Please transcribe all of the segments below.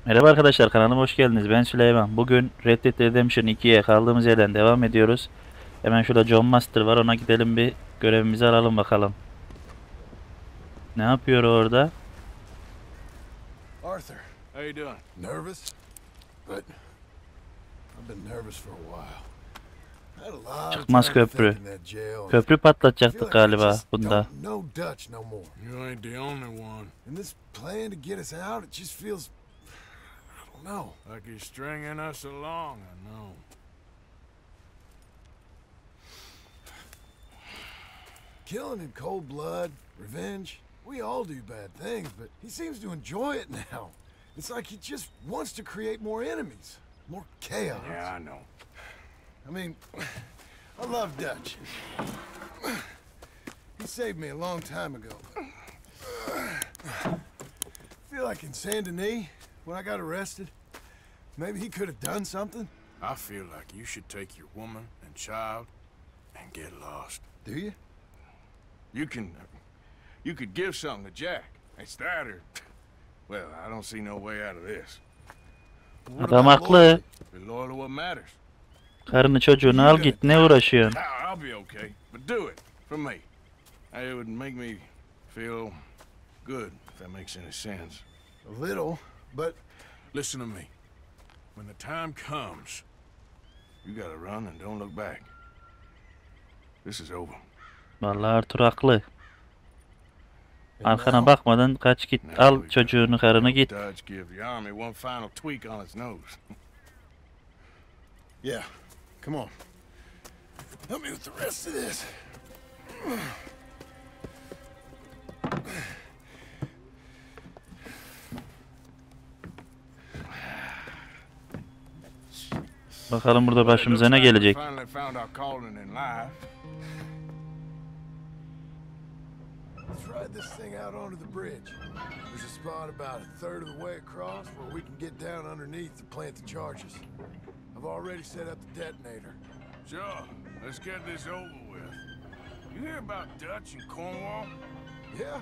Merhaba arkadaşlar, kanalıma hoş geldiniz. Ben Süleyman. Bugün Red Dead Redemption 2'ye kaldığımız yerden devam ediyoruz. Hemen şurada John Master var, ona gidelim, bir görevimizi alalım bakalım. Ne yapıyor orada? Arthur, how you doing? Nervous? But I've been nervous for a while. Had a lot of Çıkmaz time to köprü. think in that jail. Köprü I feel patlatacaktık like I galiba just bunda. don't know Dutch no more. You ain't the only one. And this plan to get us out, it just feels, I don't know. Like he's stringing us along, I know. Killing in cold blood, revenge, we all do bad things, but he seems to enjoy it now. It's like he just wants to create more enemies, more chaos. Yeah, I know. I mean, I love Dutch. He saved me a long time ago. I feel like in Saint Denis, when I got arrested, maybe he could have done something. I feel like you should take your woman and child and get lost. Do you? You could give something to Jack. It's that or... Well, I don't see no way out of this. Adam haklı. Be loyal to what matters. Karını çocuğunu al git, ne uğraşıyorsun? I'll be okay, but do it for me. It would make me feel good, if that makes any sense. A little, but listen to me. When the time comes, you gotta run and don't look back. This is over. Vallahi Arthur haklı. Arkana bakmadan kaç git, al çocuğunu, karını git. Dutch give the army one final tweak on its nose. Yeah, come on. Help me with the rest of this. Bakalım burada başımıza ne gelecek. Finally found our calling in life. Let's ride this thing out onto the bridge. There's a spot about a third of the way across where we can get down underneath to plant the charges. I've already set up the detonator. Sure, let's get this over with. You hear about Dutch and Cornwall? Yeah,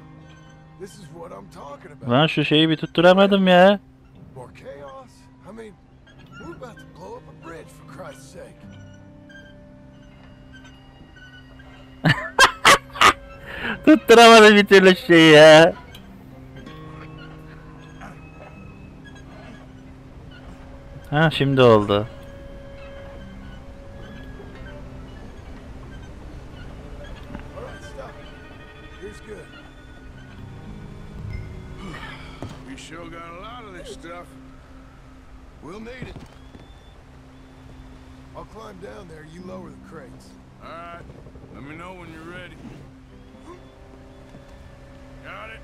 this is what I'm talking about. Lan şu şeyi bir tutturamadım ya. More chaos? I mean, we're about to blow up a bridge for Christ's sake. Tutturamadım bir türlü şeyi ya. Ha, şimdi oldu. Alright, stop. Here's good. We sure got a lot of this stuff. We'll need it. I'll climb down there, you lower the crates. Alright. Let me know when you're ready. Got it?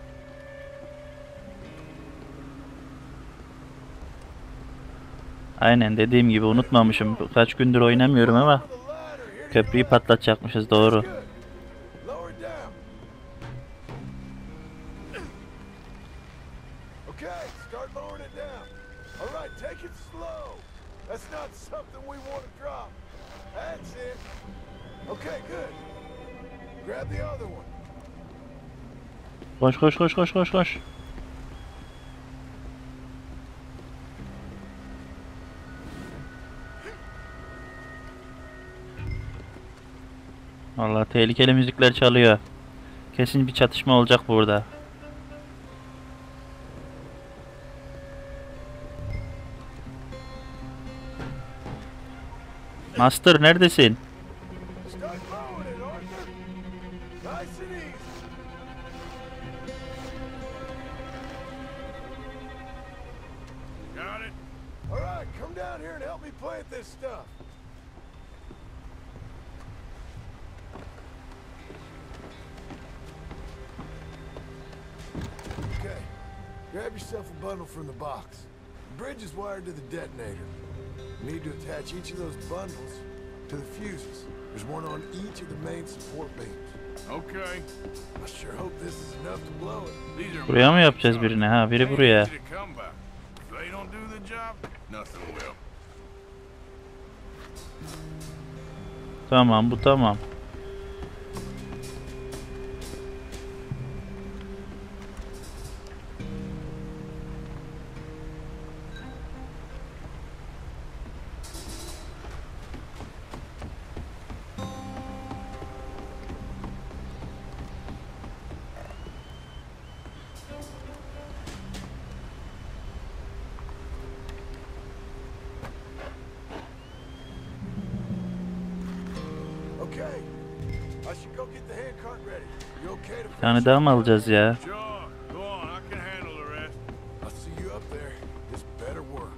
Aynen dediğim gibi unutmamışım. Kaç gündür oynamıyorum ama köprüyü patlatacakmışız, doğru. Lower down. Okay, start lowering it down. All right, take it slow. That's not something we want to drop. That's it. Okay, good. Grab the other one. Koş koş koş koş koş koş. Vallahi tehlikeli müzikler çalıyor. Kesin bir çatışma olacak burada. Master neredesin? Start lowering it, Arthur. Nice and easy. Got it. All right, come down here and help me plant this stuff. Okay, grab yourself a bundle from the box. The bridge is wired to the detonator. You need to attach each of those bundles to the fuses. There's one on each of the main support beams. Okay. I sure hope this is enough to blow it. Buraya mı yapacağız birini? Ha, biri buraya. Tamam, bu tamam. Get the handcart ready. You okay to Bir tane daha mı alacağız ya? Sure, go on, I can handle the rest. I'll see you up there. This better work.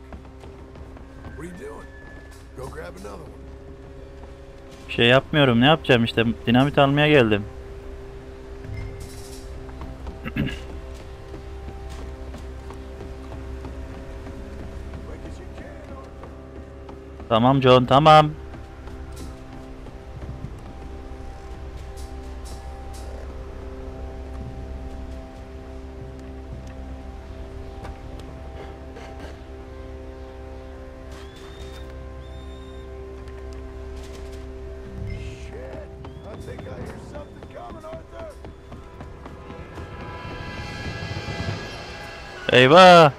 What are you doing? Go grab another one. Bir şey yapmıyorum. Ne yapacağım işte? Dinamit almaya geldim. Quick as you can, Arthur. Tamam John, tamam. Shit! I think I hear something coming, Arthur. Eyvah!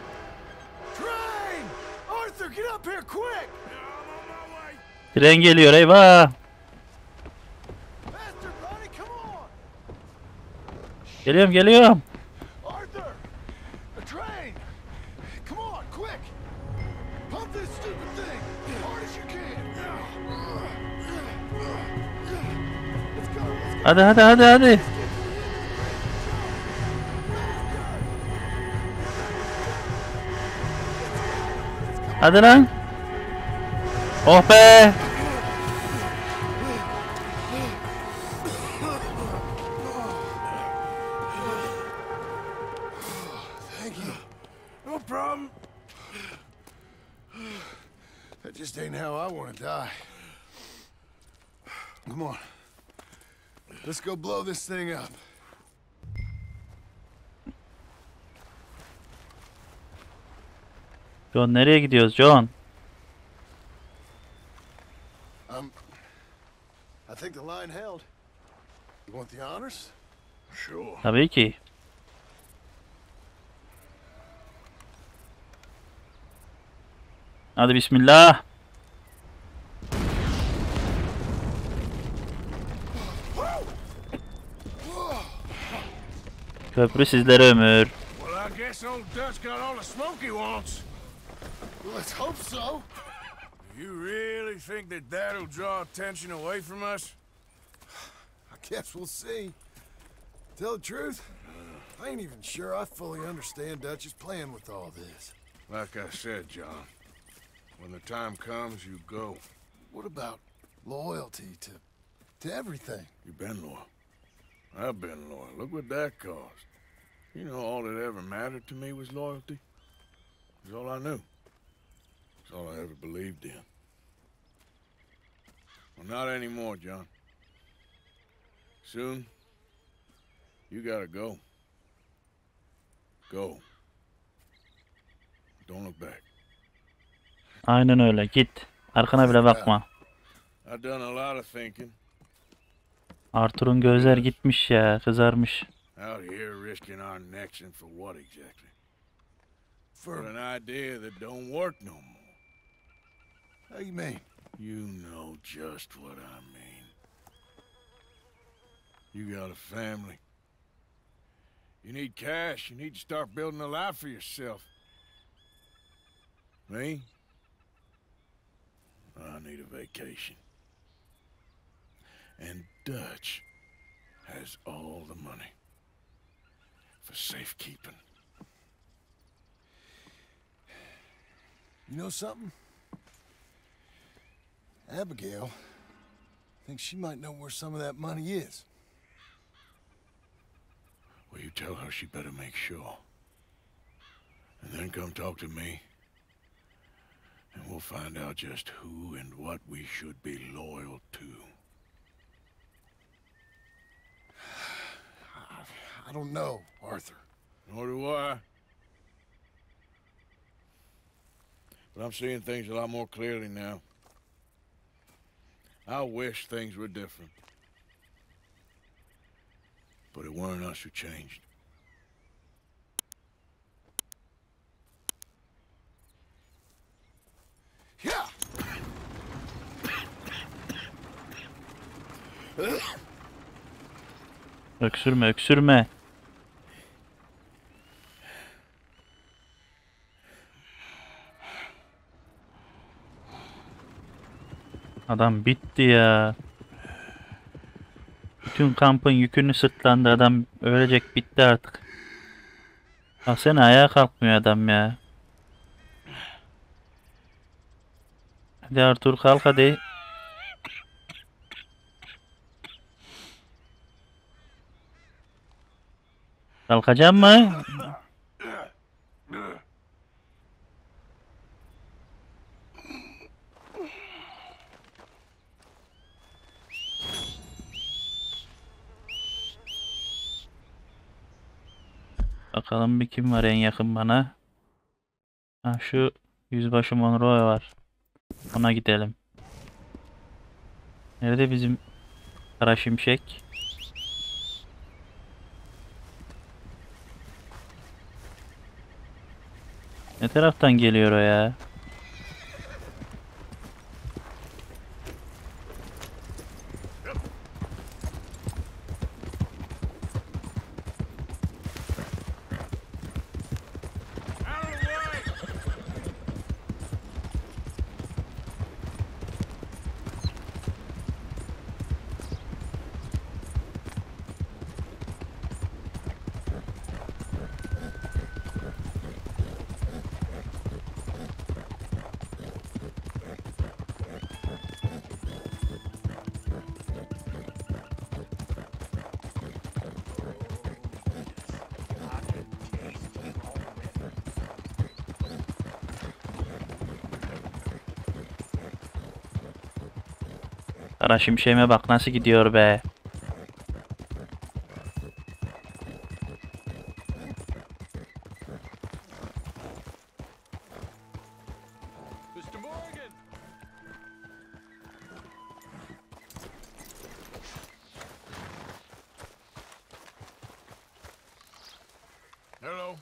Train! Arthur, get up here quick! I'm on my way. Tren geliyor, eyvah! Faster, buddy, come on! Geliyorum, geliyorum. Arthur! A train! Come on, quick! Pump this stupid thing! Hard as you can! Let's go, let's go! Hadi hadi hadi hadi. Hadi lan. Oh be. Thank you. No problem. That just ain't how I want to die. Come on. Let's go blow this thing up. John nereye gidiyoruz John? I think the line held. You want the honors? Sure. Tabii ki. Hadi bismillah. Köprü sizlere ömür. Well, I guess old Dutch got all the smoke he wants. Let's hope so. You really think that that'll draw attention away from us? I guess we'll see. Tell the truth, I ain't even sure I fully understand Dutch's plan with all this. Like I said, John, when the time comes, you go. What about loyalty to everything? You've been loyal. I've been loyal. Look what that cost. You know, all that ever mattered to me was loyalty. It was all I knew. It's all I ever believed in. Well, not anymore, John. Soon, you gotta go. Go. Don't look back. Aynen öyle. Git. Arkana bile bakma. I've done a lot of thinking. Arthur'un gözler gitmiş ya. Kızarmış. Out here risking our necks and for what exactly? For For an idea that don't work no more. how you mean? You know just what I mean. You got a family. You need cash. You need to start building a life for yourself. Me? I need a vacation. And Dutch has all the money for safekeeping. You know something? Abigail thinks she might know where some of that money is. Well, you tell her she better make sure. And then come talk to me. And we'll find out just who and what we should be loyal to. I don't know, Arthur. Nor do I. But I'm seeing things a lot more clearly now. I wish things were different. But it weren't us who changed. Yeah. Öksürme öksürme. Adam bitti ya. Bütün kampın yükünü sırtlandı adam. Ölecek, bitti artık. Baksana, ayağa kalkmıyor adam ya. Hadi Arthur, kalk hadi. Kalkacak mı? Bakalım bir kim var en yakın bana. Ha, şu yüzbaşı Monroe var. Ona gidelim. Nerede bizim Kara Şimşek? Ne taraftan geliyor o ya? Kara Şimşek'ime bak nasıl gidiyor be. Mr. Morgan! Hello.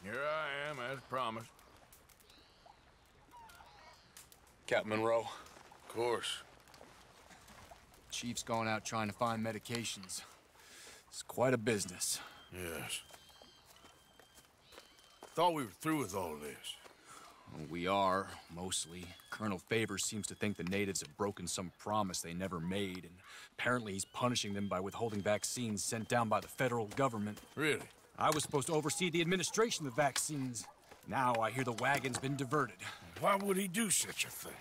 Here I am, as promised. Captain Monroe, Of course. Chief's going out trying to find medications. It's quite a business. Yes. Thought we were through with all this. We are, mostly. Colonel Favors seems to think the natives have broken some promise they never made, and apparently he's punishing them by withholding vaccines sent down by the federal government. Really? I was supposed to oversee the administration of the vaccines. Now I hear the wagon's been diverted. Why would he do such a thing?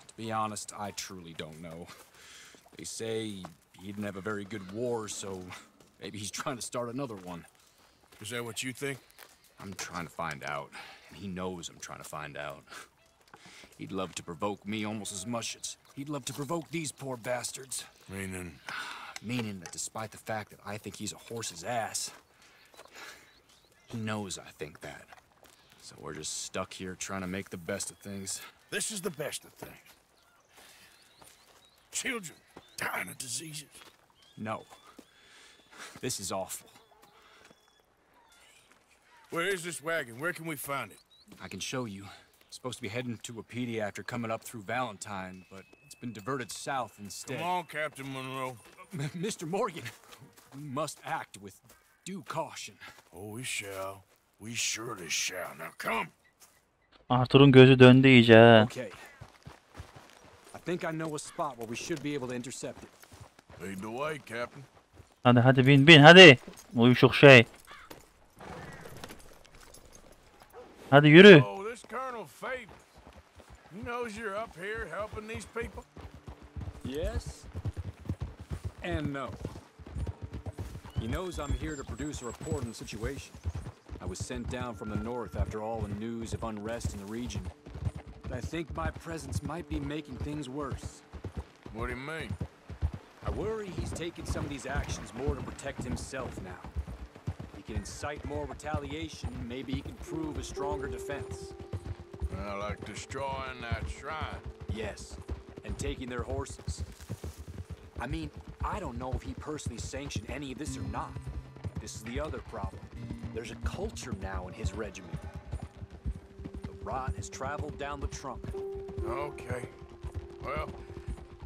To be honest, I truly don't know. They say he didn't have a very good war, so maybe he's trying to start another one. Is that what you think? I'm trying to find out, and he knows I'm trying to find out. He'd love to provoke me almost as much as he'd love to provoke these poor bastards. Meaning? Meaning that despite the fact that I think he's a horse's ass, he knows I think that. So we're just stuck here trying to make the best of things. This is the best of things. Children dying of diseases. No. This is awful. Where is this wagon? Where can we find it? I can show you. It's supposed to be heading to a PD after coming up through Valentine, but it's been diverted south instead. Come on, Captain Monroe. Mr. Morgan, we must act with due caution. Oh, we shall. We surely shall. Now come. Arthur'un gözü döndü iyice ha. Okay. I think I know a spot where we should be able to intercept it. Lead the way, Captain. Hadi hadi bin hadi. Uyuşuk şey. Hadi yürü. Oh, this Colonel Favors. He knows you're up here helping these people? Yes and no. He knows I'm here to produce a report on the situation. I was sent down from the north after all the news of unrest in the region. But I think my presence might be making things worse. What do you mean? I worry he's taking some of these actions more to protect himself now. He can incite more retaliation, maybe he can prove a stronger defense. Well, like destroying that shrine. Yes, and taking their horses. I mean, I don't know if he personally sanctioned any of this or not. This is the other problem. There's a culture now in his regiment. The rot has traveled down the trunk. Okay. Well,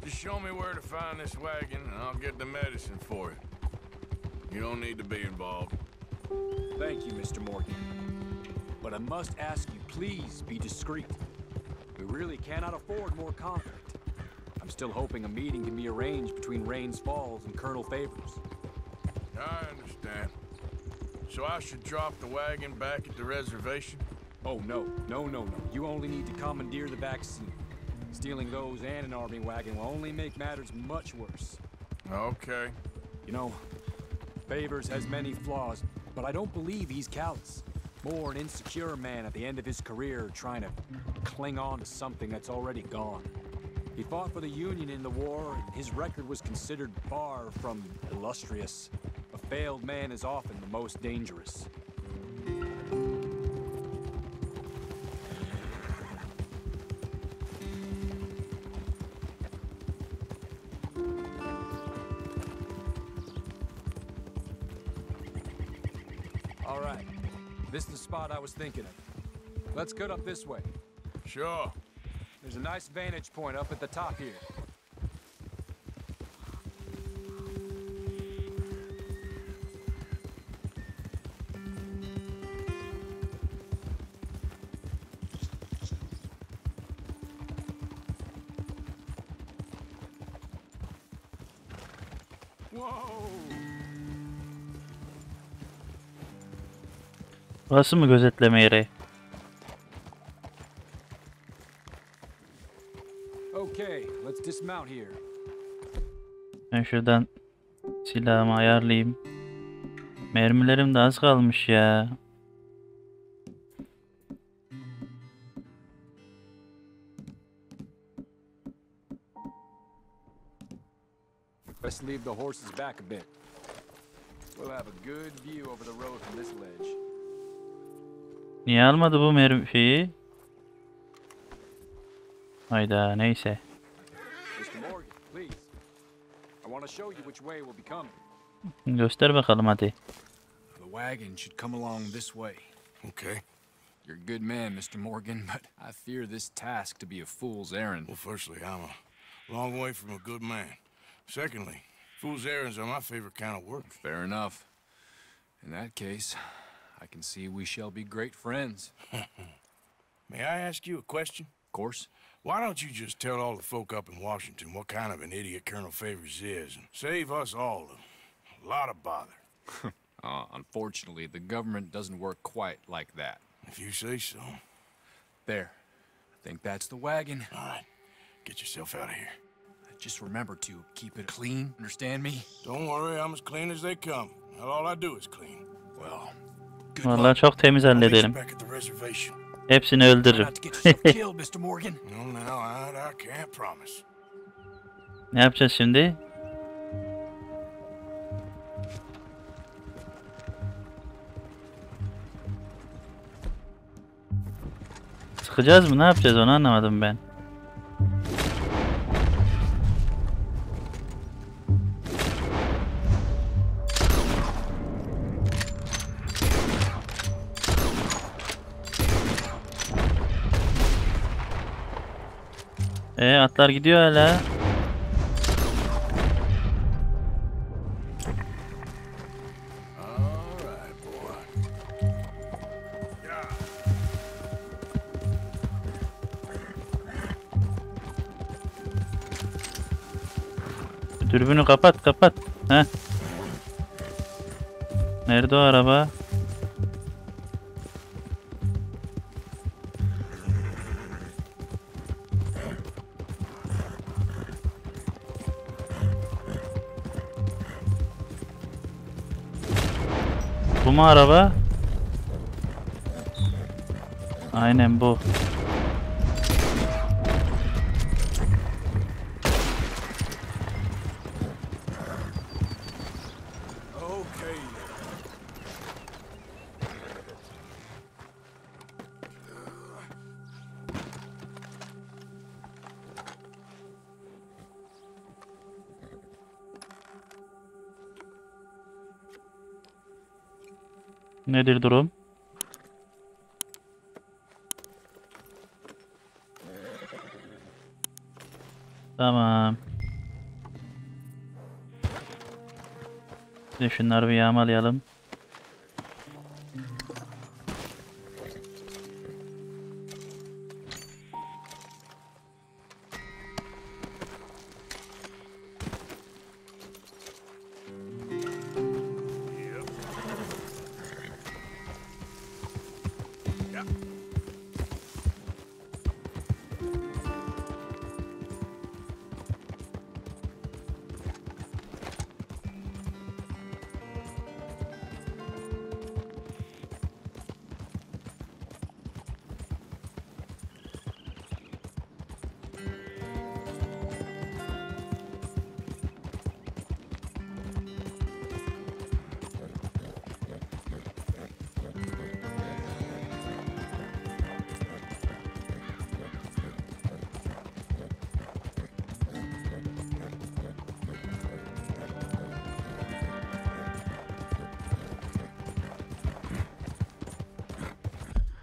just show me where to find this wagon and I'll get the medicine for it. You don't need to be involved. Thank you, Mr. Morgan. But I must ask you, please be discreet. We really cannot afford more conflict. I I'm still hoping a meeting can be arranged between Rains Falls and Colonel Favors. I understand. So I should drop the wagon back at the reservation? Oh, no. You only need to commandeer the vaccine. Stealing those and an army wagon will only make matters much worse. Okay. You know, Favors has many flaws, but I don't believe he's callous. More an insecure man at the end of his career trying to cling on to something that's already gone. He fought for the Union in the war, and his record was considered far from illustrious. A failed man is often the most dangerous. All right, this is the spot I was thinking of. Let's get up this way. Sure. There's a nice vantage point up at the top here. Whoa! Burası mı gözetleme yeri? Okay, let's dismount here. Ben şuradan silahımı ayarlayayım. Mermilerim de az kalmış ya. Let's leave the horses back a bit. We'll have a good view over the road from this ledge. Niye almadı bu mermi şeyi? Hayda, neyse. Mr. Morgan, please. I want to show you which way we'll be coming. Göster bakalım hadi. The wagon should come along this way. Okay. You're a good man, Mr. Morgan, but I fear this task to be a fool's errand. Well, firstly, I'm a long way from a good man. Secondly, fool's errands are my favorite kind of work. Fair enough. In that case, I can see we shall be great friends. May I ask you a question? Of course. Why don't you just tell all the folk up in Washington what kind of an idiot Colonel Favors is and save us all a lot of bother? Unfortunately, the government doesn't work quite like that. If you say so. There. I think that's the wagon. All right. Get yourself out of here. Just remember to keep it clean, understand me? Don't worry, I'm as clean as they come. Now all I do is clean. Well, good Vallahi luck. çok temiz I'll meet you hallederim. back at the reservation. Hepsini Try öldürürüm. not to get yourself killed, Mr. Morgan. No, now I can't promise. Ne yapacağız şimdi? Sıkacağız mı? Ne yapacağız? Onu anlamadım ben. Atlar gidiyor hala. All right, boy. Yeah. Dürbünü kapat kapat. Heh. Nerede o araba? Bu mu araba? Aynen bu. Okay. Nedir durum? Tamam. Şimdi şunları bir yağmalayalım.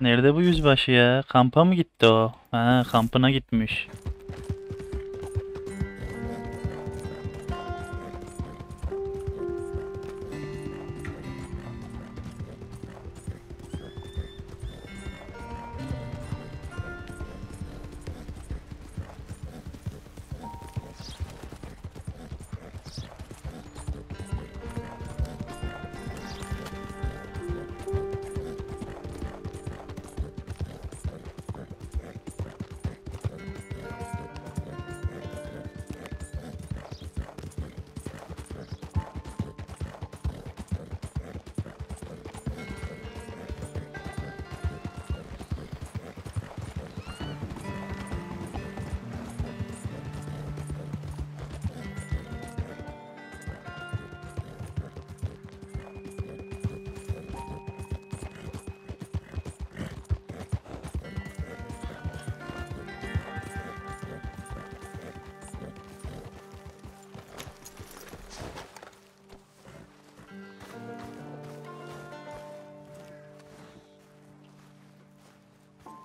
Nerede bu yüzbaşı ya? Kampa mı gitti o? Ha, kampına gitmiş.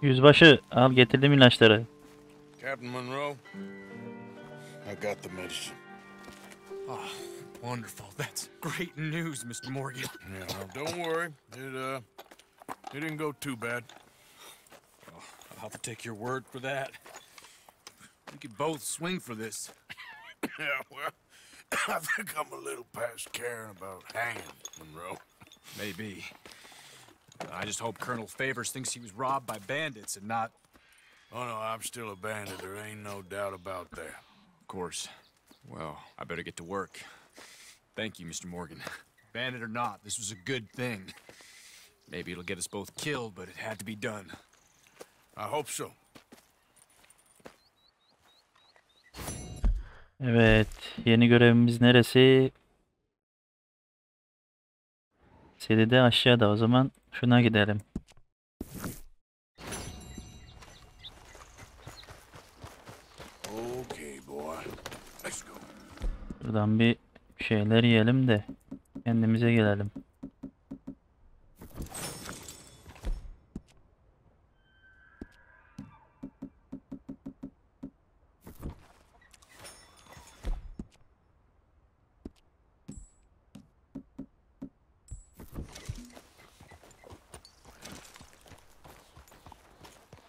Yüzbaşı al getirdim ilaçları. Captain Monroe, I got the medicine. Oh, wonderful. That's great news, Mr. Morgan. Yeah, well, don't worry. It didn't go too bad. Oh, I'll have to take your word for that. We could both swing for this. Yeah, well, I think I'm a little past caring about hanging, Monroe. Maybe. I just hope Colonel Favors thinks he was robbed by bandits and not... Oh, no, I'm still a bandit. There ain't no doubt about that. Of course. Well, I better get to work. Thank you, Mr. Morgan. Bandit or not, this was a good thing. Maybe it'll get us both killed, but it had to be done. I hope so. Evet, yeni görevimiz neresi? Seride aşağıda, o zaman şuna gidelim. Okay, boy. Let's go. Buradan bir şeyler yiyelim de kendimize gelelim.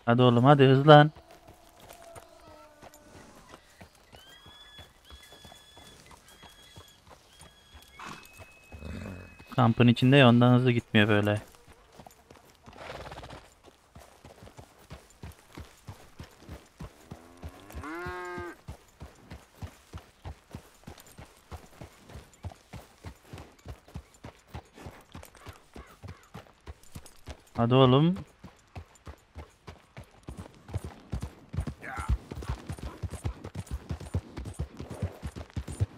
Hadi oğlum, hadi hızlan. Kampın içinde ya, ondan hızlı gitmiyor böyle. Hadi oğlum.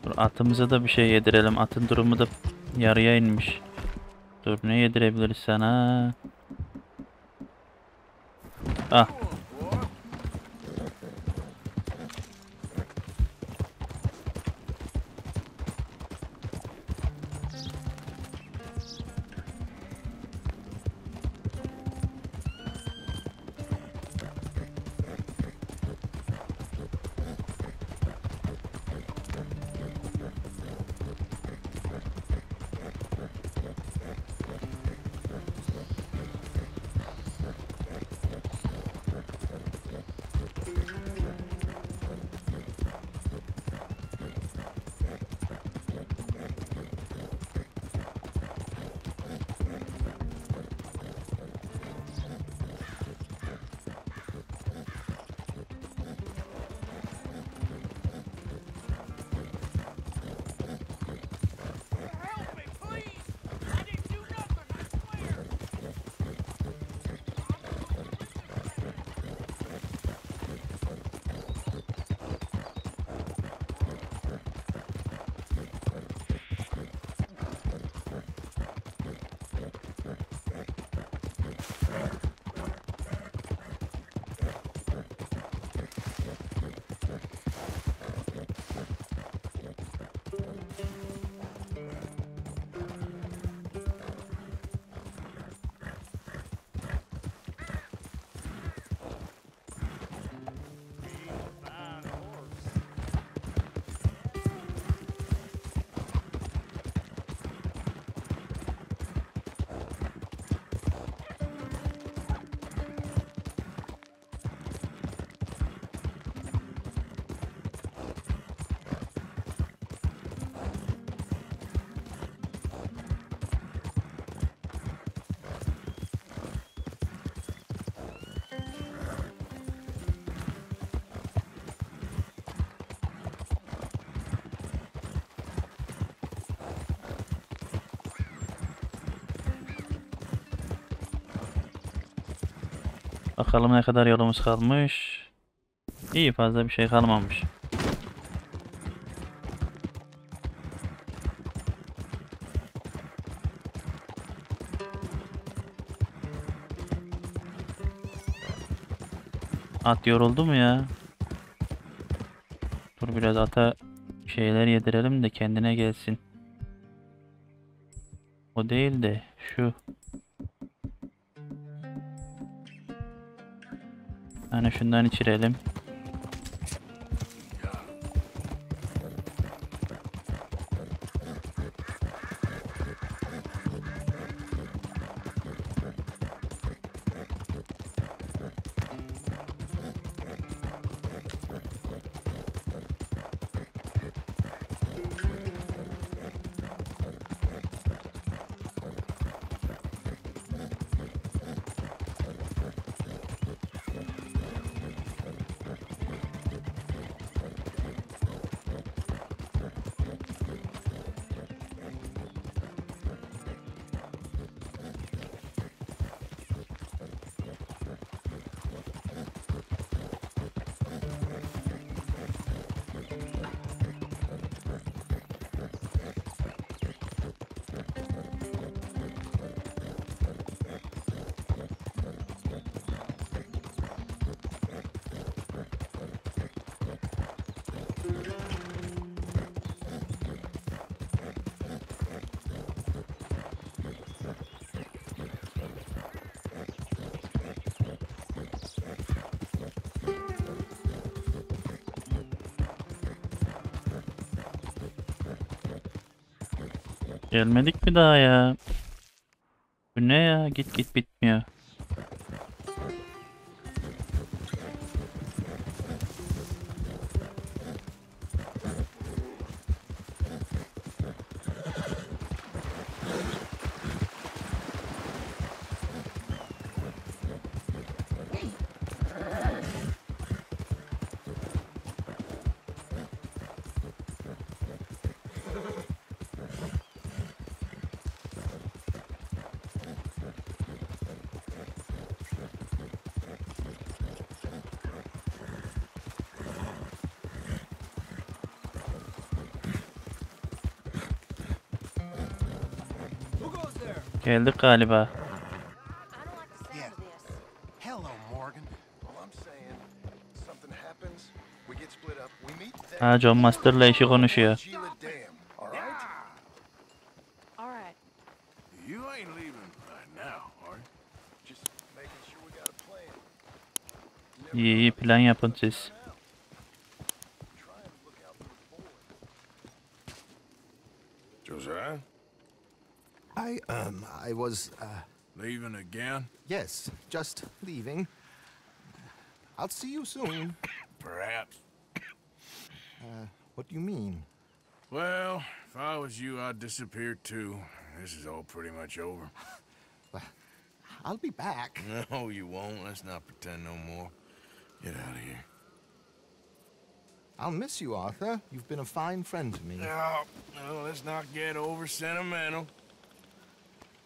Dur, atımıza da bir şey yedirelim. Atın durumu da yarıya inmiş. Dur, ne yedirebiliriz sana? Ah. Bakalım ne kadar yolumuz kalmış. İyi, fazla bir şey kalmamış. At yoruldu mu ya? Dur biraz ata şeyler yedirelim de kendine gelsin. O değil de şu. Hani şundan içirelim. Gelmedik mi daha ya? Bu ne ya? Git git bitmiyor. Geldik galiba. Hello, Morgan. All I'm saying, something happens, we get split up, we meet there. Ha, John Master'la eşi konuşuyor. All right? All right. You ain't leaving right now, are you? Just making sure we got a plan. İyi iyi plan yapın siz. Try and look out for the boy. Josiah? I was, Leaving again? yes, just leaving. I'll see you soon. Perhaps. What do you mean? Well, if I was you, I'd disappear too. This is all pretty much over. I'll be back. No, you won't. Let's not pretend no more. Get out of here. I'll miss you, Arthur. You've been a fine friend to me. No, let's not get over sentimental.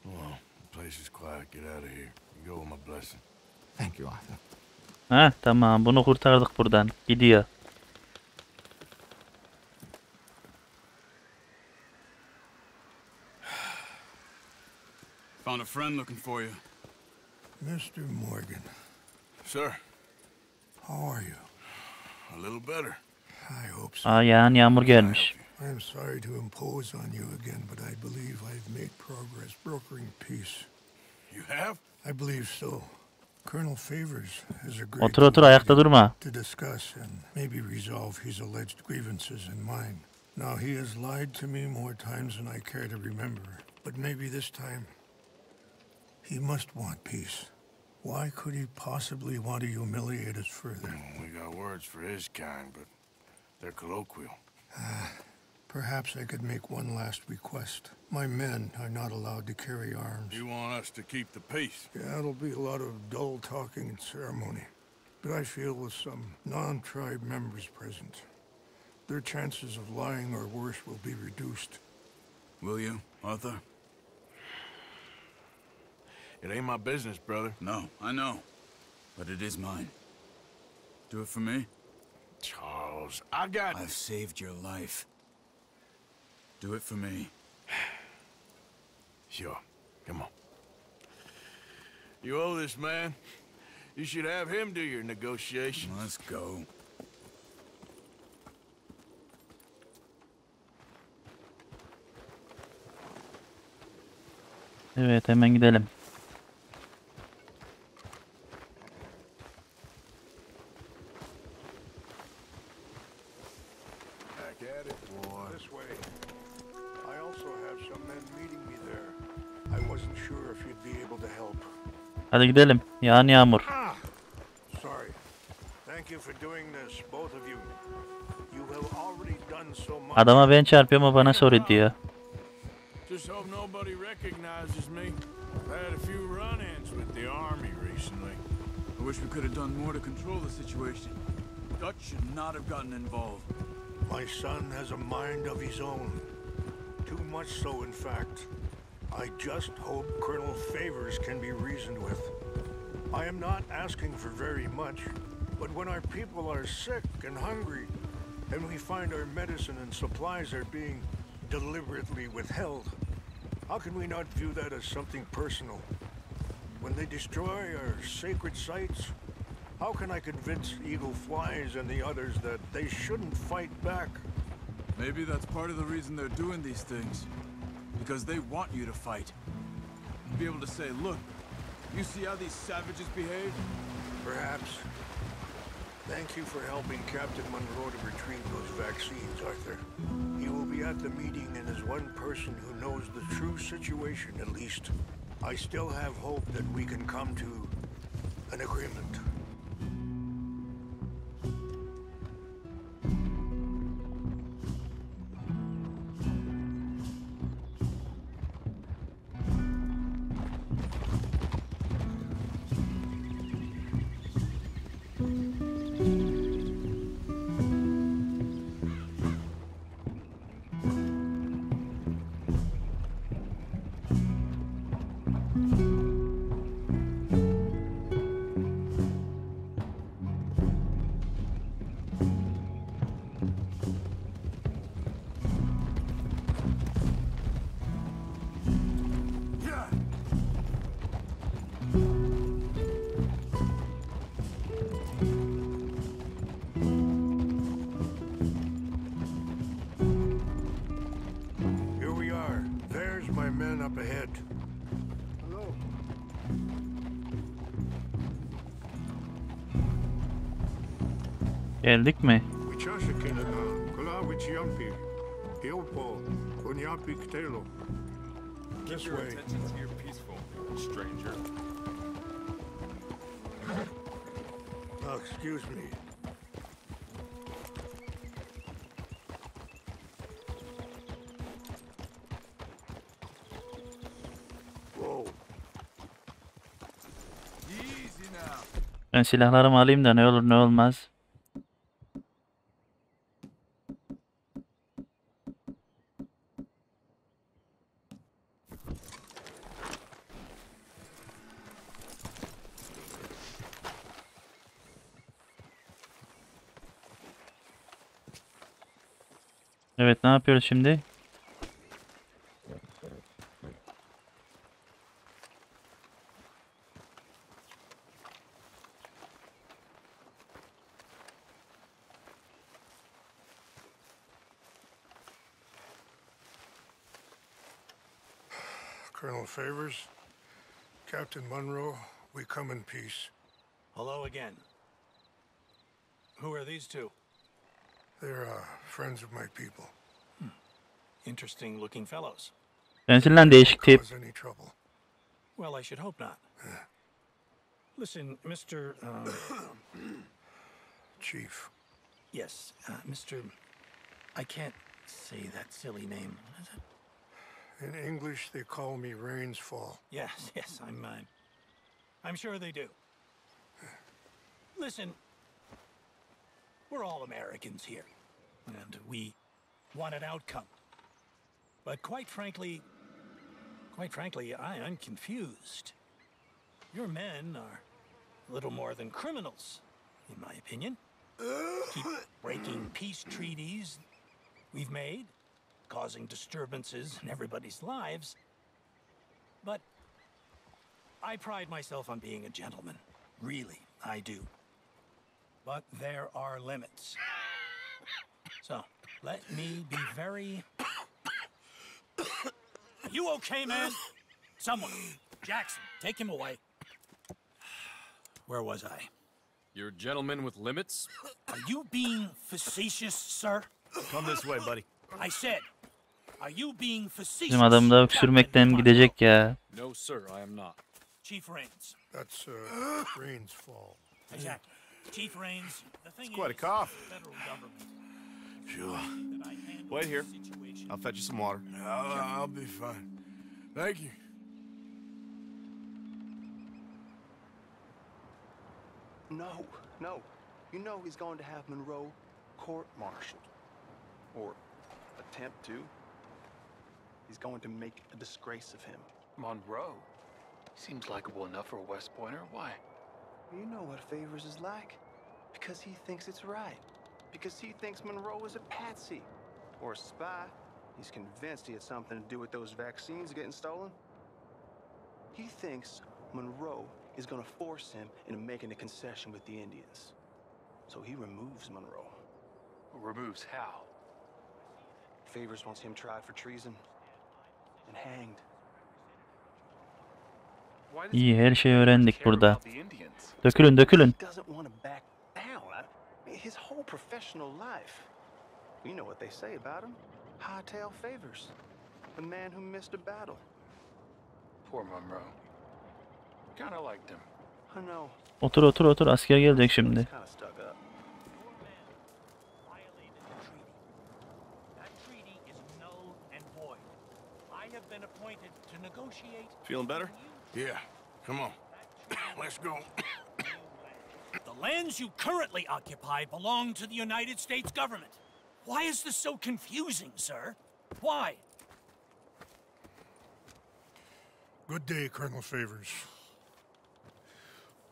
Well, the place is quiet. Get out of here. You go with my blessing. Thank you, Arthur. Ha tamam, bunu kurtardık buradan. Gidiyor. Found a friend looking for you. Mr. Morgan, Sir, how are you? a little better. I hope so. Aa, yağan yağmur gelmiş. I am sorry to impose on you again, but I believe I've made progress brokering peace. You have? I believe so. Colonel Favors has agreed Otur otur, ayakta durma. to discuss and maybe resolve his alleged grievances and mine. Now, he has lied to me more times than I care to remember, but maybe this time he must want peace. Why could he possibly want to humiliate us further? We got words for his kind, but they're colloquial. Perhaps I could make one last request. My men are not allowed to carry arms. You want us to keep the peace? Yeah, it'll be a lot of dull talking and ceremony. But I feel with some non-tribe members present, their chances of lying or worse will be reduced. Will you, Arthur? It ain't my business, brother. No, I know. but it is mine. Do it for me? Charles, I've saved your life. Do it for me. Sure. Come on. You owe this man. You should have him do your negotiations. Let's go. Evet, hemen gidelim. Back at it, boy. This way. I also have some men meeting me there. I wasn't sure if you'd be able to help. Hadi gidelim. Yağan yağmur. Sorry. Thank you for doing this, both of you. You have already done so much. Adama ben çarpıyorum, o bana soru diyor. Just hope nobody recognizes me. I've had a few run-ins with the army recently. I wish we could have done more to control the situation. Dutch should not have gotten involved. My son has a mind of his own. Too much so, in fact. I just hope Colonel Favors can be reasoned with. I am not asking for very much, but when our people are sick and hungry, and we find our medicine and supplies are being deliberately withheld, how can we not view that as something personal? When they destroy our sacred sites, how can I convince Eagle Flies and the others that they shouldn't fight back? Maybe that's part of the reason they're doing these things. Because they want you to fight. Be able to say, look, you see how these savages behave? Perhaps. Thank you for helping Captain Monroe to retrieve those vaccines, Arthur. He will be at the meeting and is one person who knows the true situation, at least. I still have hope that we can come to an agreement. Up ahead. Hello. Geldik mi? This way. Here, peaceful stranger. Oh, excuse me. Ben silahlarımı alayım da ne olur ne olmaz. Evet, ne yapıyoruz şimdi? Colonel Favors, Captain Monroe, we come in peace. Hello again. Who are these two? They're friends of my people. Interesting looking fellows. Sensinden değişik tip. Cause any trouble? Well, I should hope not. Listen, Mr. Chief. Yes, Mr. I can't say that silly name. What is it? In English, they call me Rains Fall. Yes, yes, I'm sure they do. Listen, we're all Americans here, and we want an outcome. But quite frankly, I'm confused. Your men are a little more than criminals, in my opinion. Keep breaking peace treaties we've made, causing disturbances in everybody's lives. But I pride myself on being a gentleman. Really, I do. But there are limits. So, let me be very... You okay, man? Someone. Jackson, take him away. Where was I? You're a gentleman with limits? Are you being facetious, sir? Come this way, buddy. I said, are you being facetious? Bizim adam da öksürmekten gidecek ya. No, sir, I am not. Chief Rains. That's Rain's fault. Exactly. Chief Rains, the thing Quite a is, cough. the federal government. Sure. That I handle Wait here. the situation. I'll fetch you some water. I'll be fine. Thank you. No. You know he's going to have Monroe court-martialed. Or attempt to. He's going to make a disgrace of him. Monroe? Seems likable enough for a West Pointer. Why? You know what Favors is like. Because he thinks it's right. Because he thinks Monroe is a patsy. Or a spy. He's convinced he had something to do with those vaccines getting stolen. He thinks Monroe is going to force him into making a concession with the Indians. So he removes Monroe. Removes how? Favors wants him tried for treason and hanged. İyi, her şeyi öğrendik burada. Dökülün, dökülün. He doesn't want to back down. His whole professional life. You know what they say about him. Hightail Favors. The man who missed a battle. Poor Monroe. Kinda liked him. I know. Otur otur otur, asker gelecek şimdi. Kinda stuck up. Violated the treaty. That treaty is null and void. I have been appointed to negotiate. Feeling better? Yeah, come on. Let's go. The lands you currently occupy belong to the United States government. Why is this so confusing, sir? Why? Good day, Colonel Favors.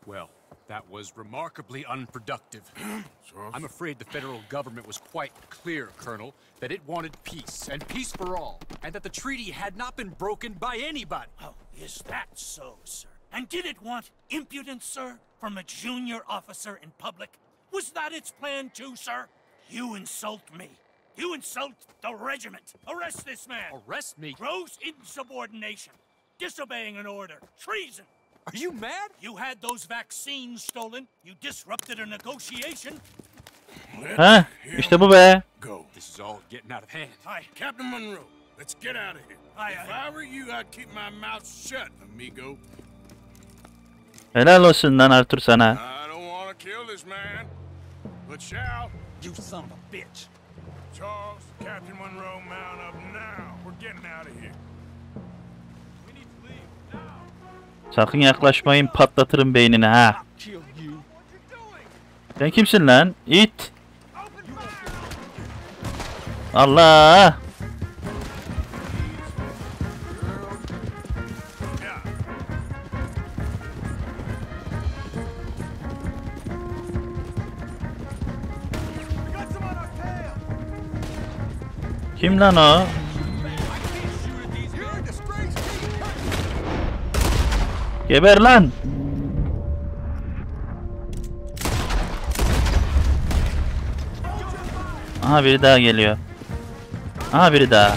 Well, that was remarkably unproductive. I'm afraid the federal government was quite clear, Colonel, that it wanted peace, and peace for all, and that the treaty had not been broken by anybody. Oh, is that so, sir? And did it want impudence, sir, from a junior officer in public? Was that its plan too, sir? You insult me. You insult the regiment. Arrest this man. Arrest me? Gross insubordination. Disobeying an order. Treason. Are you mad? You had those vaccines stolen. You disrupted a negotiation. Ha, işte bu be. Go. This is all getting out of hand. Captain Monroe, let's get out of here. If I were you, I'd keep my mouth shut, amigo. Helal olsun lan Arthur sana. I don't want to kill this man, but shall. You son of a bitch. Charles, Captain Monroe, mount up now. We're getting out of here. We need to leave now. Sakın yaklaşmayın, patlatırım beynini ha. Sen kimsin lan? İt. Allah. Kim lan o? Geber lan. Aha biri daha geliyor. Aha biri daha.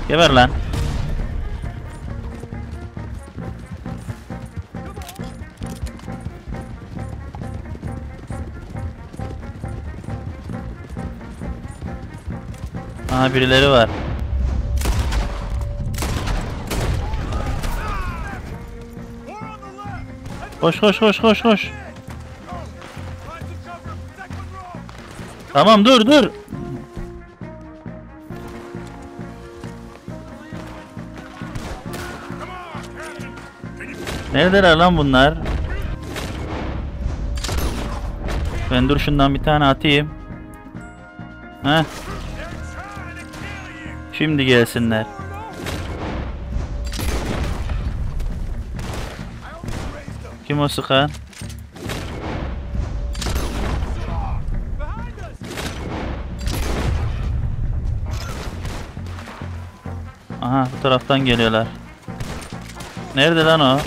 Geber lan. Aha birileri var. Koş koş koş koş koş. Tamam dur dur. Neredeler lan bunlar? Ben dur şundan bir tane atayım. Heh. Şimdi gelsinler. Kim o sıkan? Aha, bu taraftan geliyorlar. Nerede lan o?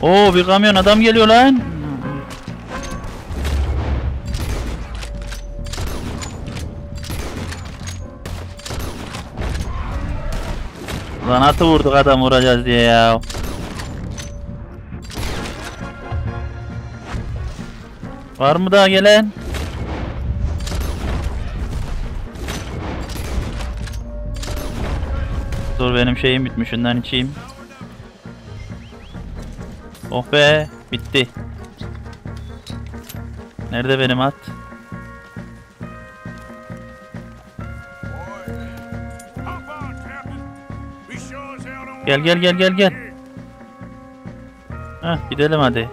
Oo, bir kamyon adam geliyor lan. Lan atı vurduk adam vuracağız diye ya. Var mı daha gelen? Dur, benim şeyim bitmiş, şundan içeyim. Oh be, bitti. Nerede benim at? Gel gel gel gel gel. Heh, gidelim hadi.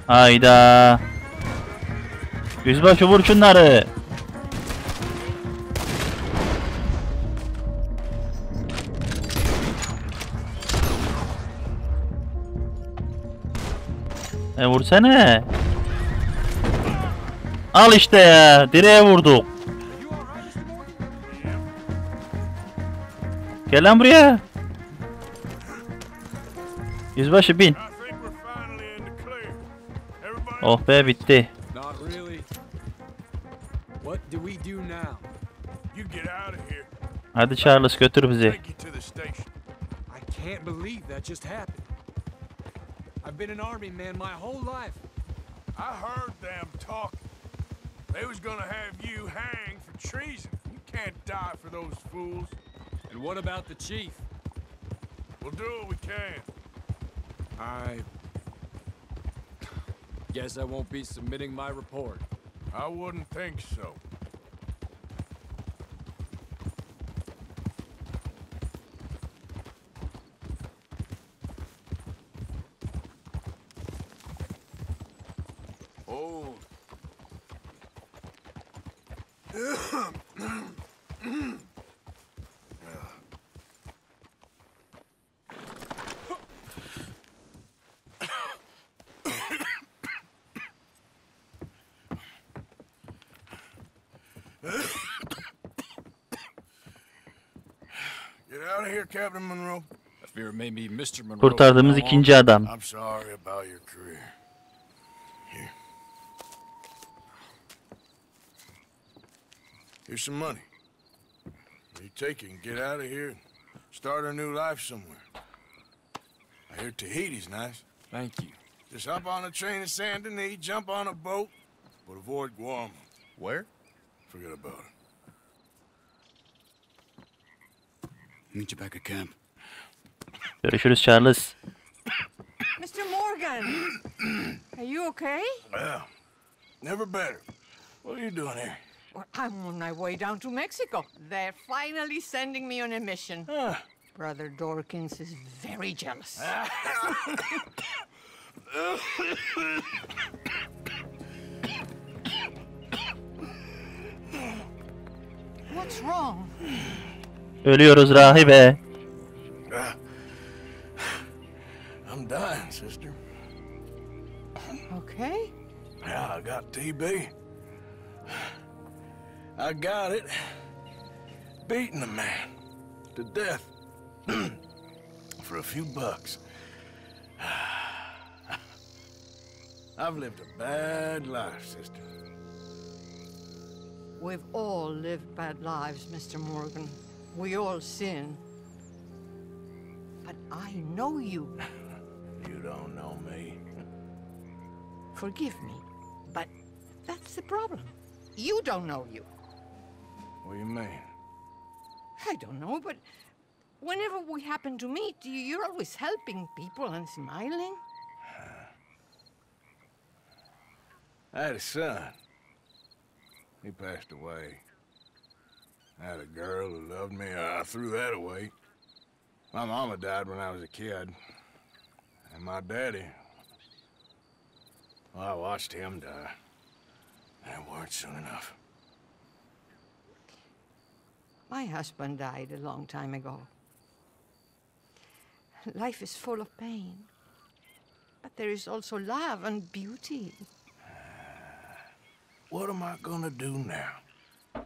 Hayda. Yüzbaşı vur şunları. Vursana. Al işte ya. Direğe vurduk. Gel lan buraya. Yüzbaşı bin. Oh be, bitti. Hadi Charles, götür bizi. I've been an army man my whole life. I heard them talking. They was gonna have you hanged for treason. You can't die for those fools. And what about the chief? We'll do what we can. I guess I won't be submitting my report. I wouldn't think so. Get out of here, Captain Monroe. I fear it may be Mr. Monroe. Kurtardığımız ikinci adam. I'm sorry about your career. Here. Here's some money. You take it and get out of here and start a new life somewhere. I hear Tahiti's nice. Thank you. Just hop on a train to Saint Denis, jump on a boat, but avoid Guam. Where? Forget about it. Meet you back at camp. Görüşürüz Charles. Mr. Morgan, are you okay? Well, never better. What are you doing here? Well, I'm on my way down to Mexico. They're finally sending me on a mission. Brother Dorkins is very jealous. What's wrong? Ölüyoruz rahibe. I'm dying, sister. Okay. Yeah, I got TB. I got it. Beating a man to death for a few bucks. I've lived a bad life, sister. We've all lived bad lives, Mr. Morgan. We all sin. But I know you. You don't know me. Forgive me, but that's the problem. You don't know you. What do you mean? I don't know, but Whenever we happen to meet, you're always helping people and smiling. I had a son. He passed away. I had a girl who loved me. I threw that away. My mama died when I was a kid. And my daddy, well, I watched him die. And it weren't soon enough. My husband died a long time ago. Life is full of pain. But there is also love and beauty. What am I gonna do now?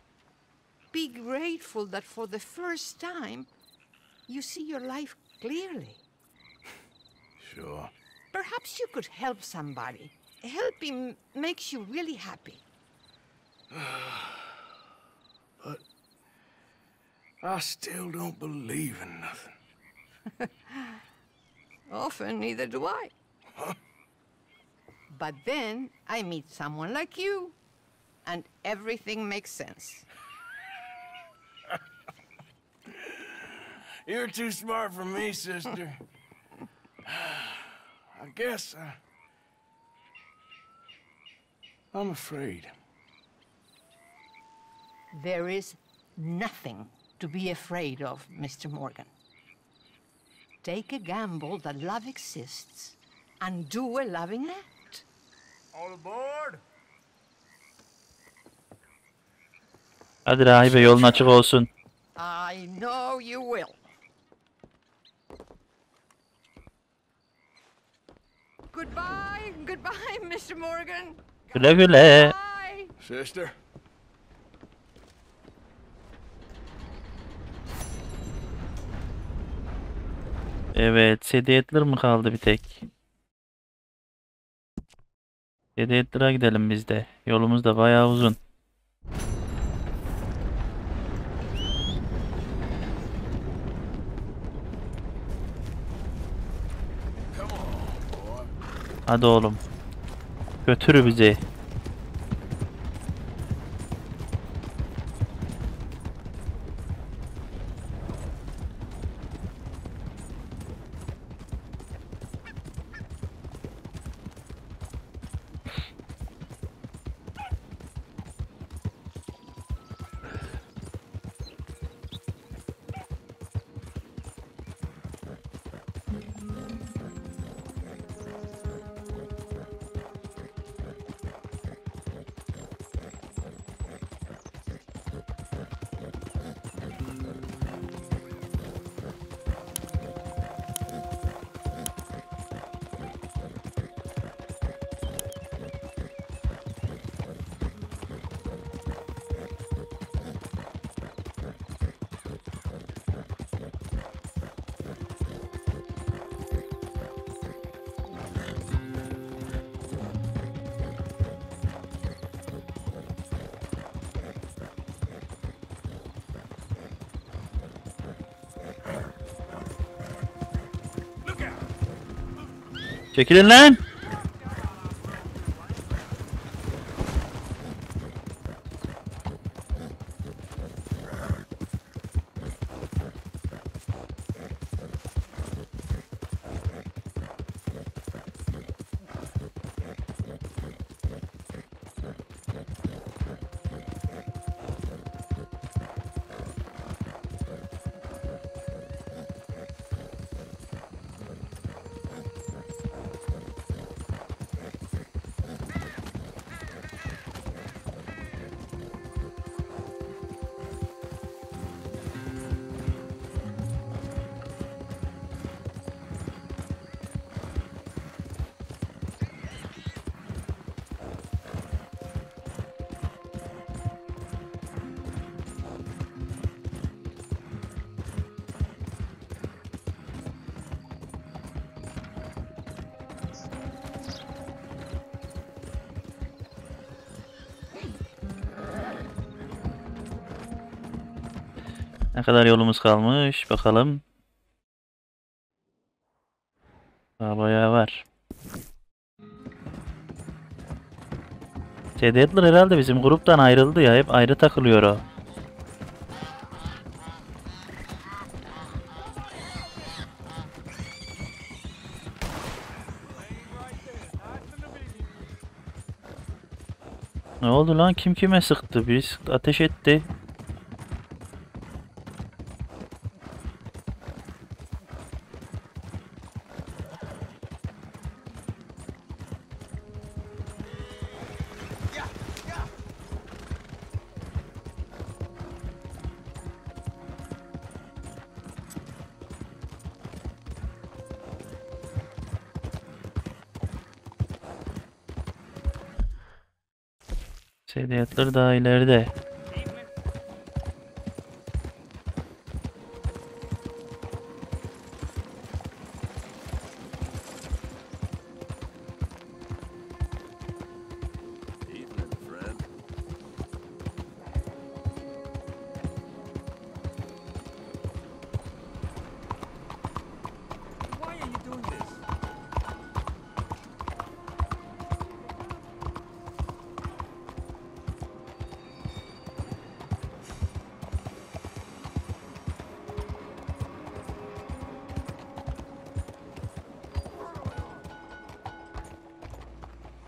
Be grateful that for the first time, you see your life clearly. Sure. Perhaps you could help somebody. Helping makes you really happy. But I still don't believe in nothing. Often, neither do I. Huh? But then I meet someone like you, and everything makes sense. You're too smart for me, sister. I guess I'm afraid. There is nothing to be afraid of, Mr. Morgan. Take a gamble that love exists and do a loving act. All aboard! Hadi rahibe, yolun açık olsun. I know you will. Goodbye, goodbye, Mr. Morgan. Güle güle. Bye. Sister? Evet, sediyetler mi kaldı bir tek? Hediyetlere gidelim biz de. Yolumuz da bayağı uzun. Hadi oğlum. Götür bizi. Çekilin lan. Ne kadar yolumuz kalmış bakalım. Daha bayağı var. Sediyetler herhalde bizim gruptan ayrıldı ya. Hep ayrı takılıyor o. Ne oldu lan? Kim kime sıktı? Birisi ateş etti. Sediyatlar daha ileride.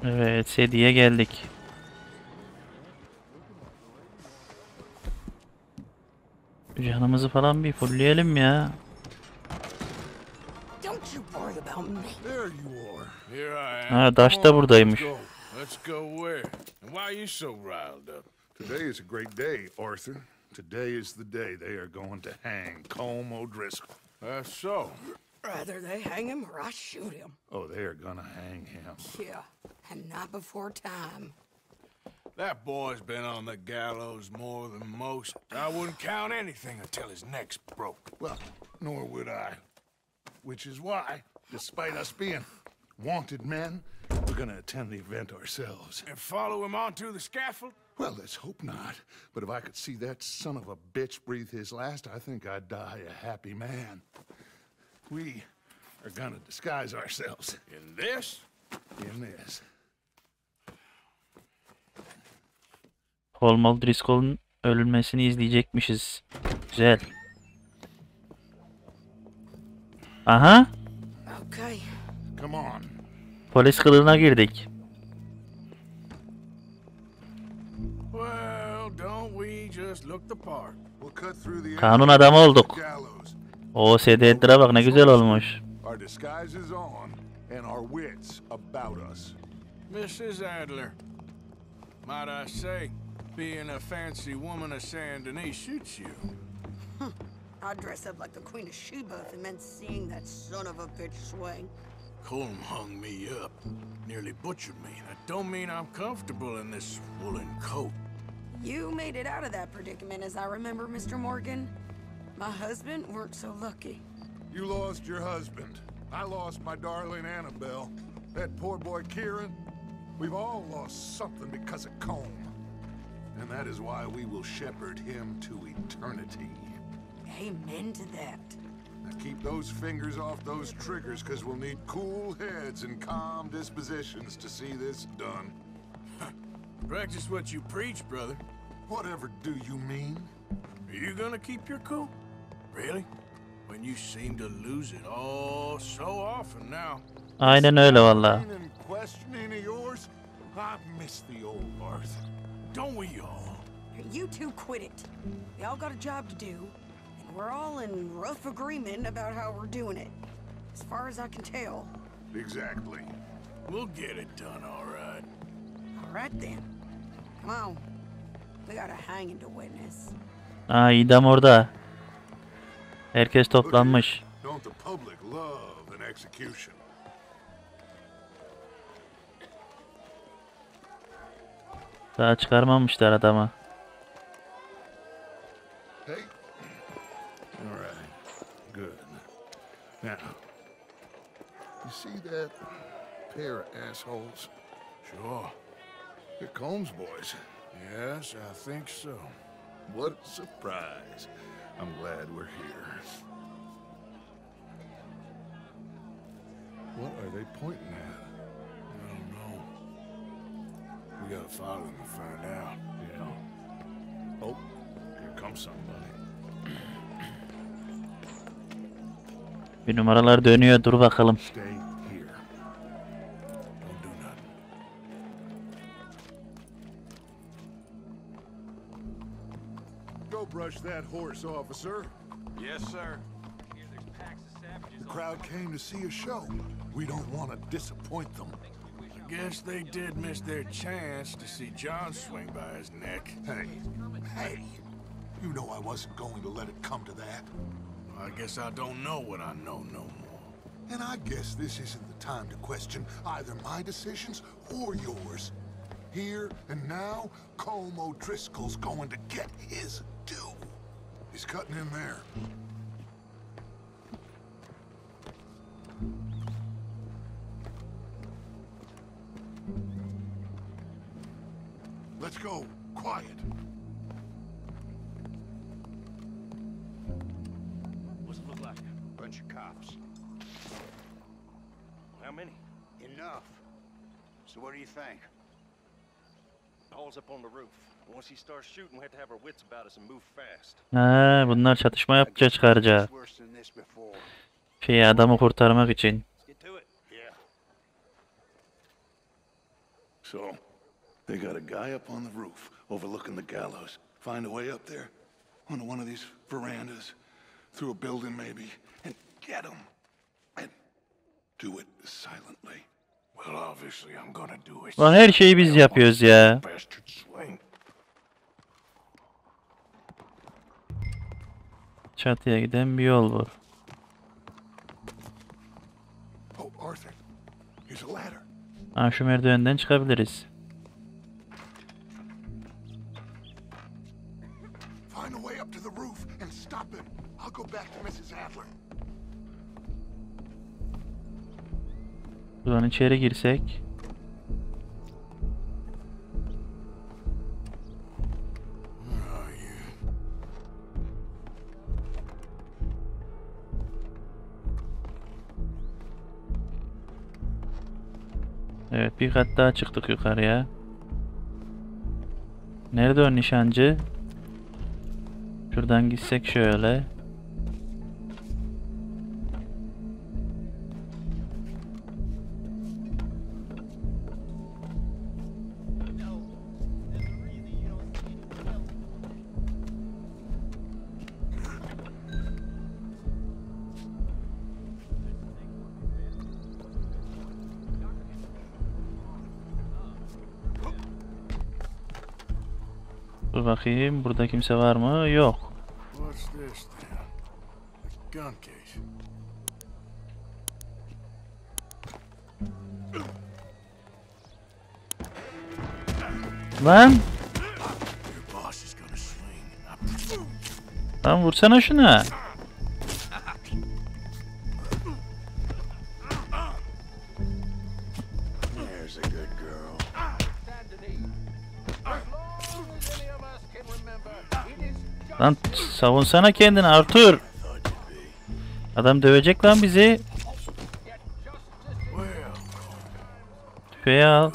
Evet, sediye geldik. Canımızı falan bir fullleyelim ya. There you are. Here I am. Ha, Daş da buradaymış. Let's go where? And why are you so riled up? Today is a great day, Arthur. Today is the day they are going to hang Colm O'Driscoll. That's so. Rather they hang him or I shoot him. Oh, they are gonna hang him. Yeah, and not before time. That boy's been on the gallows more than most. I wouldn't count anything until his neck's broke. Well, nor would I. Which is why, despite us being wanted men, we're gonna attend the event ourselves. And follow him onto the scaffold? Well, let's hope not. But if I could see that son of a bitch breathe his last, I think I'd die a happy man. We are gonna disguise ourselves. In this? In this. Colm O'Driscoll'un ölmesini izleyecekmişiz. Güzel. Aha. Okay. Come on. Polis kılığına girdik. Well, don't we just look the part? We'll cut through the Kanun adamı olduk. O sedyetlere bak ne güzel olmuş. Our disguise is on and our wits about us. Mrs. Adler, might I say, being a fancy woman of Saint Denis suits you. I'd dress up like the Queen of Sheba if it meant seeing that son of a bitch swing. Colm hung me up, nearly butchered me. That don't mean I'm comfortable in this woolen coat. You made it out of that predicament, as I remember, Mr. Morgan. My husband weren't so lucky. You lost your husband. I lost my darling Annabelle. That poor boy Kieran. We've all lost something because of Colm. And that is why we will shepherd him to eternity. Amen to that. Now keep those fingers off those triggers, because we'll need cool heads and calm dispositions to see this done. Practice what you preach, brother. Whatever do you mean? Are you gonna keep your cool? Really? When you seem to lose it all so often now. Aynen öyle valla. Questioning of yours? I miss the old Arthur. Don't we all? You two quit it. We all got a job to do, and we're all in rough agreement about how we're doing it. As far as I can tell. Exactly. We'll get it done, all right. All right then. Come on. We got a hanging to witness. Aa, idam orada. Herkes toplanmış. Don't the public love an execution? Daha çıkarmamışlar adamı. Hey. All right. Good. Now, you see that pair of assholes? Sure. They're Colm's boys. Yes, I think so. What a surprise. I'm glad we're here. What are they pointing at? I don't know. We gotta follow them and find out. Yeah. Oh, here comes somebody. Bir numaralar dönüyor. Dur bakalım. Stay here. Don't do nothing. Wash that horse, officer. Yes, sir. The crowd came to see a show. We don't want to disappoint them. I guess they did miss their chance to see John swing by his neck. Hey, you know I wasn't going to let it come to that. I guess I don't know what I know no more. And I guess this isn't the time to question either my decisions or yours. Here and now, Colm O'Driscoll's going to get his due. He's cutting in there. Let's go. Quiet. What's it look like? Bunch of cops. How many? Enough. So what do you think? Paul's up on the roof. Once he starts shooting, we have to have our wits about us and move fast. Bunlar çatışma yapacak çıkaracak. Adamı kurtarmak için. So, they got a guy up on the roof, overlooking the gallows. Find a way up there, onto one of these verandas, through a building maybe, and get him. And do it silently. Well, obviously I'm gonna do it. Lan her şeyi biz yapıyoruz ya. Bastard swing. Çatıya giden bir yol var. Oh, Arthur, here's a ladder. Ha, şu merdivenden çıkabiliriz. Find a way up to the roof and stop him. I'll go back to Mrs. Adler. Buradan içeri girsek. Evet, bir kat daha çıktık yukarıya. Nerede o nişancı? Şuradan gitsek şöyle. Dur bakayım, burada kimse var mı? Yok. What's this then? A gun case. Lan! Your boss is gonna swing. Lan vursana şuna. There's a good girl. Lan savunsana kendini Arthur. Adam dövecek lan bizi. Tüfeği al.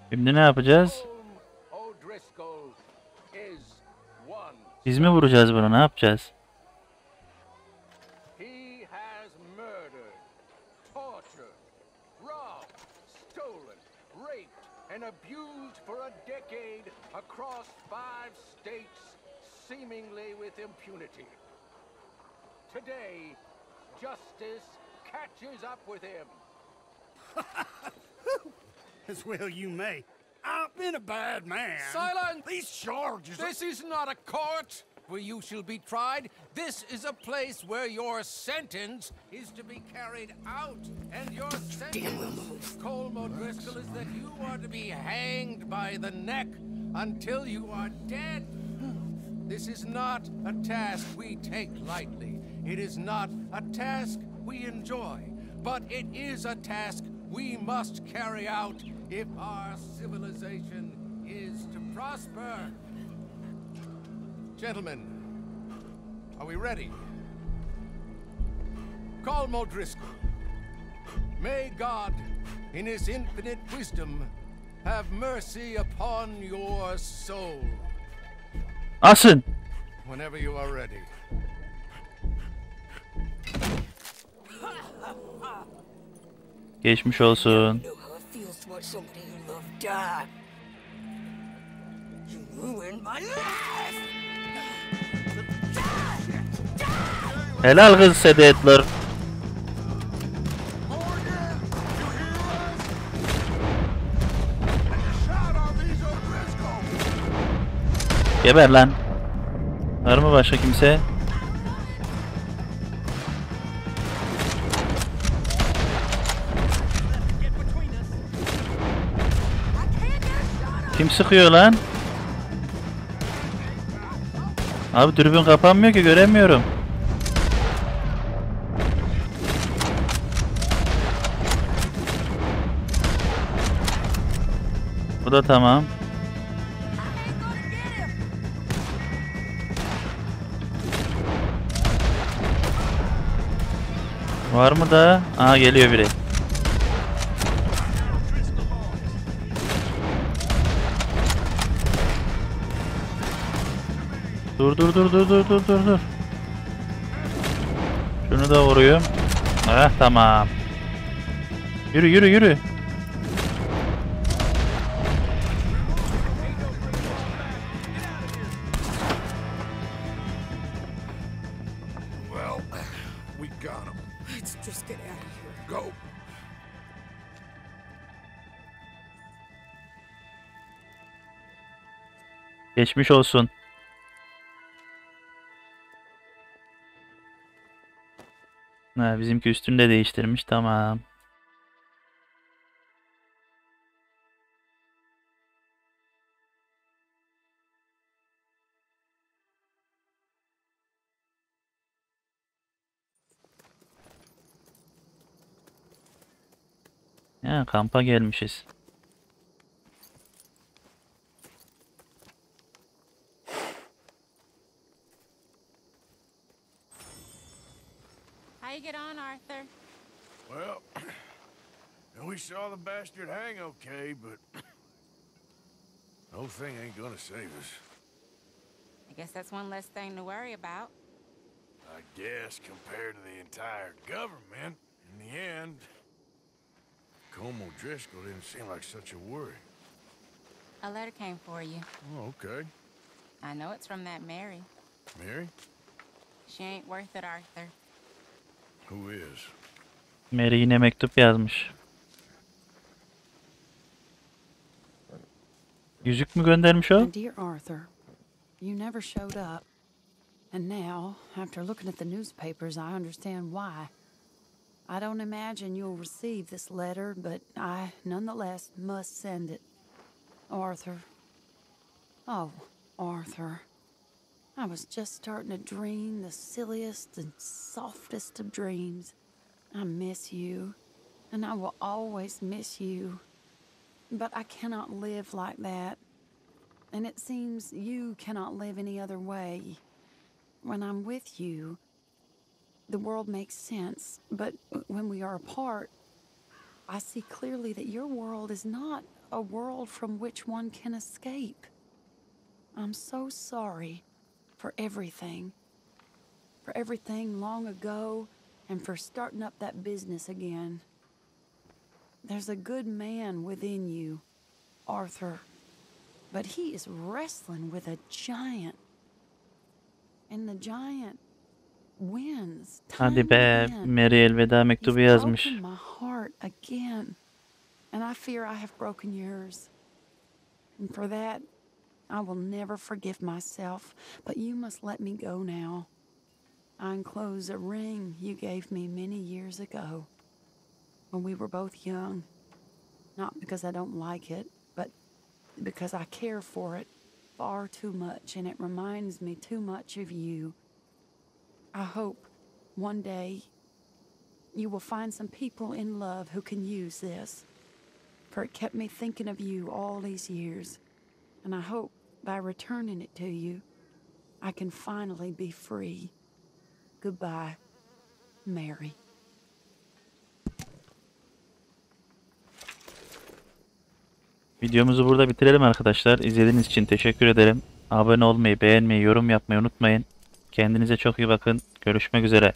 Şimdi ne yapacağız? Biz mi vuracağız bunu? Ne yapacağız? And abused for a decade across 5 states, seemingly with impunity. Today, justice catches up with him. As well you may. I've been a bad man. Silence! These charges... This is not a court where you shall be tried. This is a place where your sentence is to be carried out. And your sentence, Colm O'Driscoll, is that you are to be hanged by the neck until you are dead. This is not a task we take lightly. It is not a task we enjoy. But it is a task we must carry out if our civilization is to prosper. Gentlemen, are we ready? Colm O'Driscoll, may God, in his infinite wisdom, have mercy upon your soul. Asın. Whenever you are ready. Geçmiş olsun. Helal kız Sedetler. Geber lan. Var mı başka kimse? Kim sıkıyor lan? Abi dürbün kapanmıyor ki, göremiyorum. Bu da tamam. Var mı da? Aa, geliyor biri. Dur. Şunu da vuruyorum. Ah, tamam. Yürü. Well, we got him. Let's just get out of here. Go. Geçmiş olsun. Ha, bizimki üstünü de değiştirmiş, tamam. Ya, kampa gelmişiz. How you get on, Arthur? Well, we saw the bastard hang okay, but the whole thing ain't gonna save us. I guess that's one less thing to worry about. I guess compared to the entire government, in the end, Colm O'Driscoll didn't seem like such a worry. A letter came for you. Oh, okay. I know it's from that Mary. Mary? She ain't worth it, Arthur. Who is? Mary yine mektup yazmış. Yüzük mü göndermiş o? Dear Arthur, you never showed up. And now, after looking at the newspapers, I understand why. I don't imagine you'll receive this letter, but I nonetheless must send it. Arthur. Oh, Arthur. I was just starting to dream the silliest and softest of dreams. I miss you, and I will always miss you. But I cannot live like that. And it seems you cannot live any other way. When I'm with you, the world makes sense. But when we are apart, I see clearly that your world is not a world from which one can escape. I'm so sorry for everything. For everything long ago, and for starting up that business again. There's a good man within you, Arthur, but he is wrestling with a giant. And the giant wins. Hadi be, Mary elveda mektubu yazmış. He's broken my heart again, and I fear I have broken yours. And for that, I will never forgive myself, but you must let me go now. I enclose a ring you gave me many years ago, when we were both young. Not because I don't like it, but because I care for it far too much, and it reminds me too much of you. I hope one day you will find some people in love who can use this, for it kept me thinking of you all these years, and I hope by returning it to you, I can finally be free. Goodbye, Mary. Videomuzu burada bitirelim arkadaşlar. İzlediğiniz için teşekkür ederim. Abone olmayı, beğenmeyi, yorum yapmayı unutmayın. Kendinize çok iyi bakın. Görüşmek üzere.